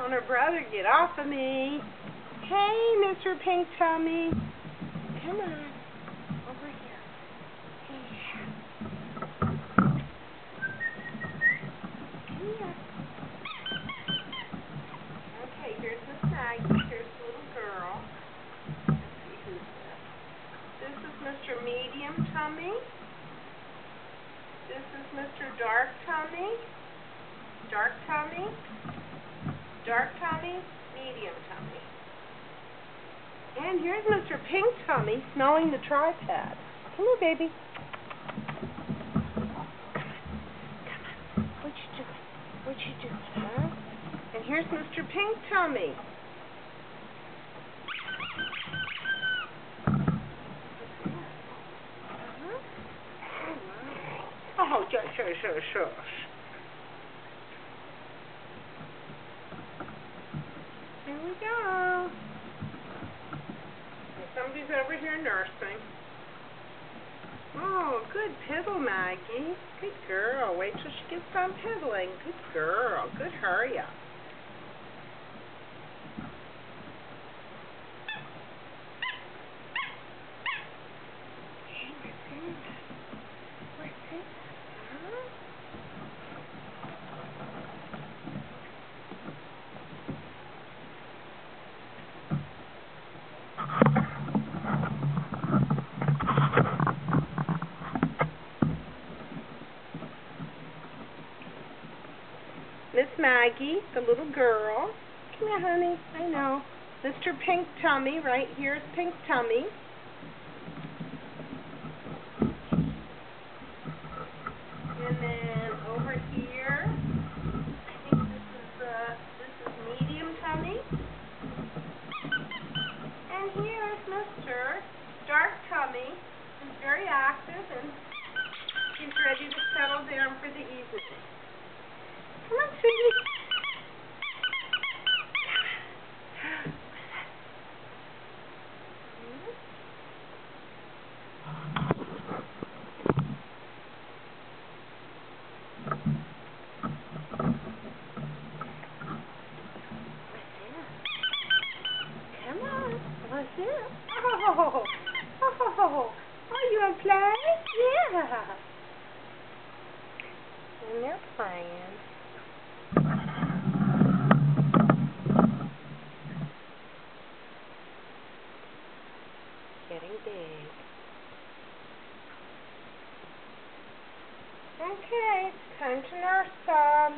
telling her brother, get off of me. Hey, Mr. Pink Tummy. Come on. Over here. Yeah. Come here. Okay, here's Miss Maggie. Here's the little girl. Let's see who's this. This is Mr. Medium Tummy. This is Mr. Dark Tummy. Dark Tummy. Dark Tummy. Medium Tummy. And here's Mr. Pink Tummy smelling the tripod. Come here, baby. Come on. What you doing? What you doing, huh? And here's Mr. Pink Tummy. Oh, sure. Here we go. And somebody's over here nursing. Oh, good piddle, Maggie. Good girl. Wait till she gets done piddling. Good girl. Good hurry up. Miss Maggie, the little girl. Come here, honey. I know. Mr. Pink Tummy, right here is Pink Tummy. And then over here, I think this is Medium Tummy. And here is Mr. Dark Tummy, who's very active and he's ready to settle down for the evening. Come on, sweetie. Come on. What's it? Oh, you want to play? Yeah. And they're playing. Getting big. Okay, it's time to nurse some.